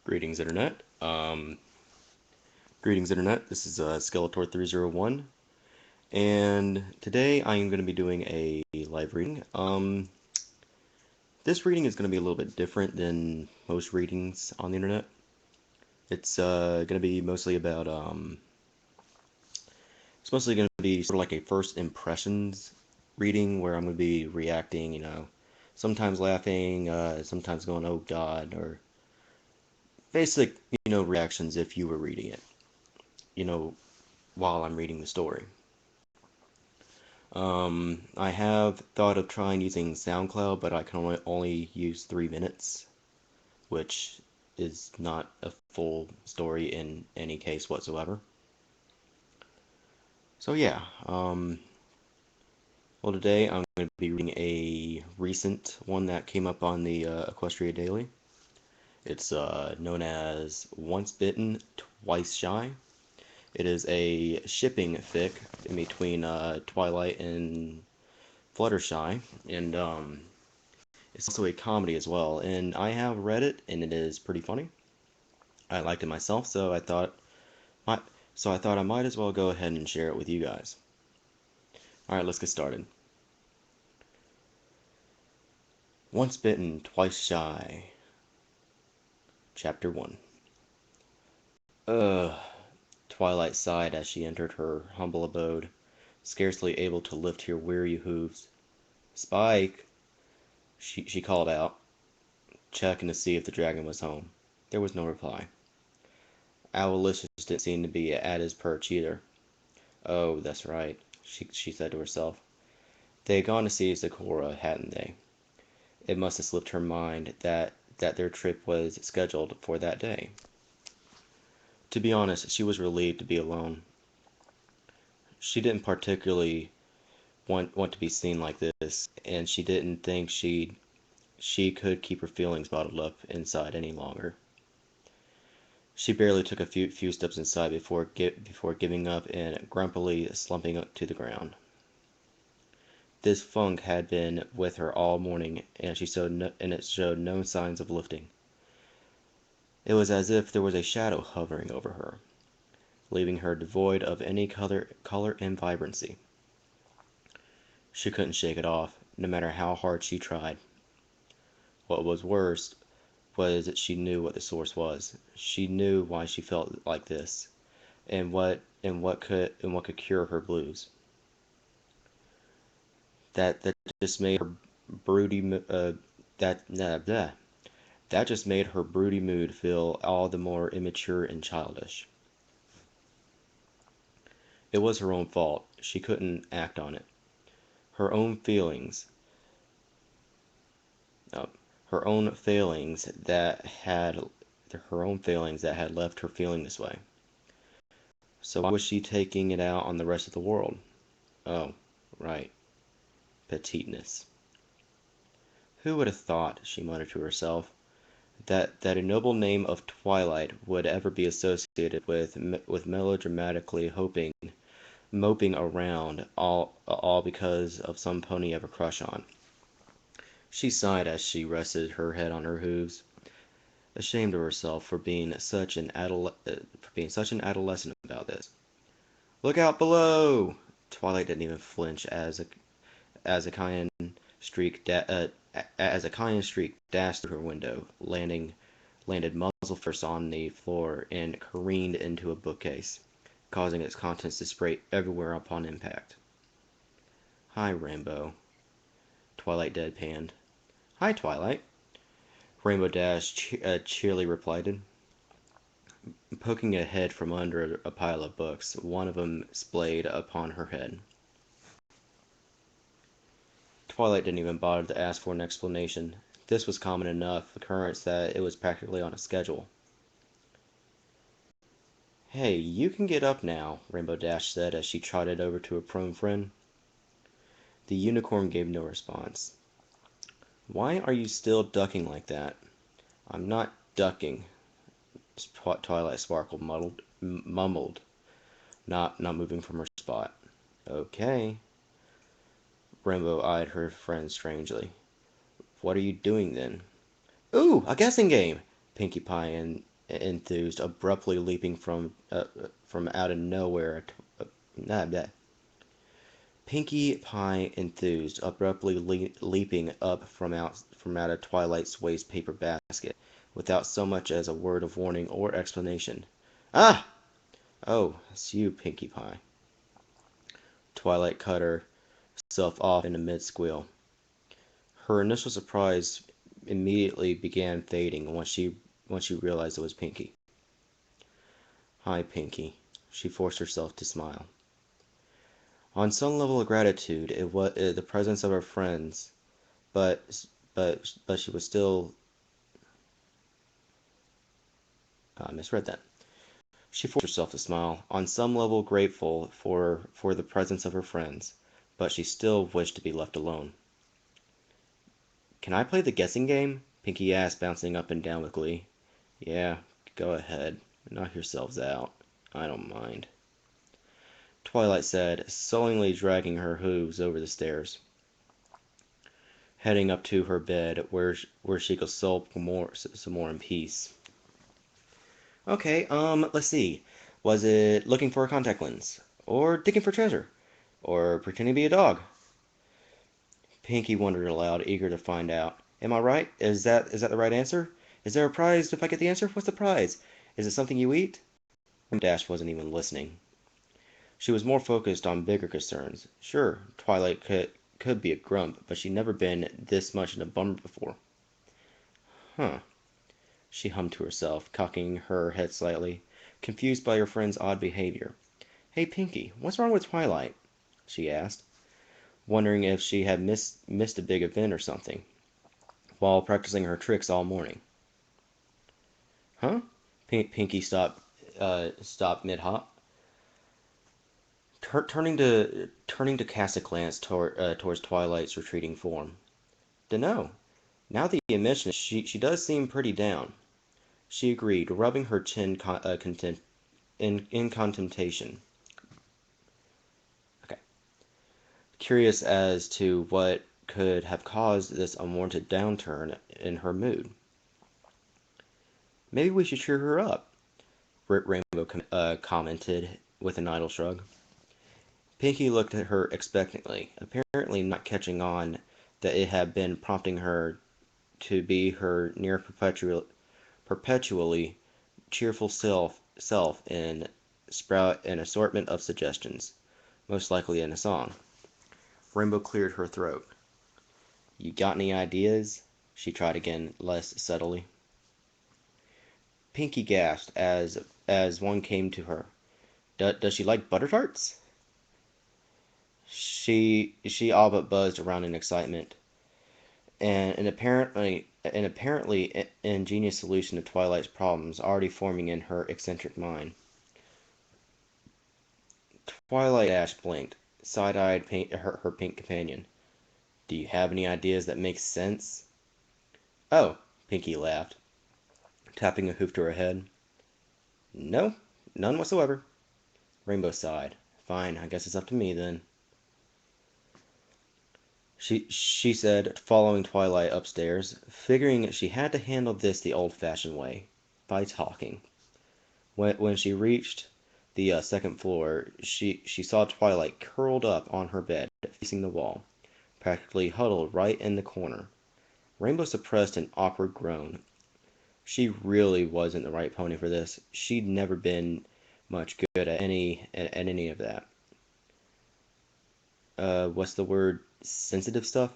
Greetings, Internet. Greetings, Internet. This is Skellitor301, and today I am going to be doing a live reading. This reading is going to be a little bit different than most readings on the Internet. It's going to be mostly about it's mostly going to be sort of like a first impressions reading where I'm going to be reacting, sometimes laughing, sometimes going, "Oh God," or basic, reactions if you were reading it. You know, while I'm reading the story. I have thought of trying using SoundCloud, but I can only use 3 minutes, which is not a full story in any case whatsoever. So yeah, well today I'm going to be reading a recent one that came up on the Equestria Daily. It's known as Once Bitten, Twice Shy. It is a shipping fic in between Twilight and Fluttershy, and it's also a comedy as well. And I have read it, and it is pretty funny. I liked it myself, my, so I thought I might as well go ahead and share it with you guys. All right, let's get started. Once Bitten, Twice Shy, Chapter 1. Ugh, Twilight sighed as she entered her humble abode, scarcely able to lift her weary hooves. Spike, she called out, checking to see if the dragon was home. There was no reply. Owlicious didn't seem to be at his perch either. Oh, that's right, she said to herself. They had gone to see Sakura, hadn't they? It must have slipped her mind that their trip was scheduled for that day. To be honest, she was relieved to be alone. She didn't particularly want to be seen like this, and she didn't think she could keep her feelings bottled up inside any longer. She barely took a few steps inside before giving up and grumpily slumping to the ground. This funk had been with her all morning, and it showed no signs of lifting. It was as if there was a shadow hovering over her, leaving her devoid of any color and vibrancy. She couldn't shake it off, no matter how hard she tried. What was worse was that she knew what the source was. She knew why she felt like this, and what could cure her blues. That just made her broody that nah, blah. That just made her broody mood feel all the more immature and childish. It was her own fault. She couldn't act on it. Her own feelings, uh, her own failings her own failings that had left her feeling this way. So why was she taking it out on the rest of the world? Oh, right, petiteness. Who would have thought, she muttered to herself, that a noble name of Twilight would ever be associated with melodramatically moping around all because of some pony you have a crush on. She sighed as she rested her head on her hooves, ashamed of herself for being such an adolescent about this. Look out below! Twilight didn't even flinch as a cayenne as a cayenne streak dashed through her window, landed muzzle first on the floor and careened into a bookcase, causing its contents to spray everywhere upon impact. Hi, Rainbow, Twilight deadpanned. Hi, Twilight, Rainbow Dash cheerily replied, poking a head from under a pile of books, one of them splayed upon her head. Twilight didn't even bother to ask for an explanation. This was common enough occurrence that it was practically on a schedule. Hey, you can get up now, Rainbow Dash said as she trotted over to her prone friend. The unicorn gave no response. Why are you still ducking like that? I'm not ducking, Twilight Sparkle mumbled, not moving from her spot. Okay. Rainbow eyed her friend strangely. What are you doing then? Ooh, a guessing game! Pinkie Pie enthused, abruptly leaping from out of nowhere. Nah, nah. Pinkie Pie enthused, abruptly leaping up from out of Twilight's waste paper basket, without so much as a word of warning or explanation. Ah! Oh, it's you, Pinkie Pie. Twilight cut herself off in a mid-squeal. Her initial surprise immediately began fading once she realized it was Pinkie. Hi, Pinkie. She forced herself to smile. On some level of gratitude, it was the presence of her friends, but she was still. I misread that. She forced herself to smile. On some level, grateful for the presence of her friends, but she still wished to be left alone. Can I play the guessing game? Pinkie asked, bouncing up and down with glee. Yeah, go ahead. Knock yourselves out. I don't mind. Twilight said, sullenly dragging her hooves over the stairs, heading up to her bed where she could sulk some more in peace. Okay, let's see. Was it looking for a contact lens? Or digging for treasure? Or pretending to be a dog? Pinkie wondered aloud, eager to find out. Am I right? Is that the right answer? Is there a prize if I get the answer? What's the prize? Is it something you eat? Dash wasn't even listening. She was more focused on bigger concerns. Sure, Twilight could be a grump, but she'd never been this much in a bummer before. Huh, she hummed to herself, cocking her head slightly, confused by her friend's odd behavior. Hey, Pinkie, what's wrong with Twilight? She asked, wondering if she had missed a big event or something, while practicing her tricks all morning. Huh? Pinkie stopped mid-hop, turning to cast a glance towards Twilight's retreating form. Dunno. Now that you mention it, she does seem pretty down. She agreed, rubbing her chin in contemplation. Okay. Curious as to what could have caused this unwarranted downturn in her mood. Maybe we should cheer her up, Rainbow commented with an idle shrug. Pinkie looked at her expectantly, apparently not catching on that it had been prompting her to be her near perpetually cheerful self and sprout an assortment of suggestions, most likely in a song. Rainbow cleared her throat. You got any ideas? She tried again, less subtly. Pinkie gasped as one came to her. Does she like butter tarts? She all but buzzed around in excitement, and an apparently ingenious solution to Twilight's problems already forming in her eccentric mind. Twilight Dash blinked, side-eyed her pink companion. Do you have any ideas that make sense? Oh, Pinkie laughed, tapping a hoof to her head. No, none whatsoever. Rainbow sighed. Fine, I guess it's up to me then. She said, following Twilight upstairs, figuring she had to handle this the old-fashioned way, by talking. When she reached the second floor, she saw Twilight curled up on her bed, facing the wall, practically huddled right in the corner. Rainbow suppressed an awkward groan. She really wasn't the right pony for this. She'd never been much good at any of that. What's the word? Sensitive stuff?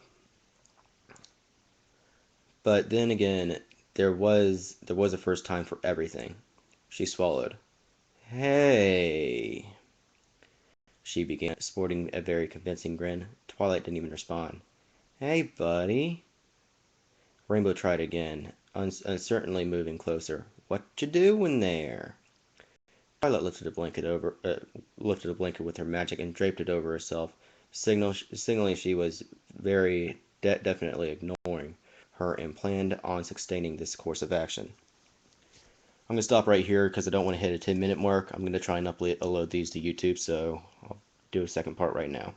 But then again, there was a first time for everything. She swallowed. Hey, she began, sporting a very convincing grin. Twilight didn't even respond. Hey, buddy. Rainbow tried again, uncertainly moving closer. What you doing there? Twilight lifted a blanket with her magic and draped it over herself, signaling she was very definitely ignoring her and planned on sustaining this course of action. I'm going to stop right here because I don't want to hit a 10-minute mark. I'm going to try and upload these to YouTube, so I'll do a second part right now.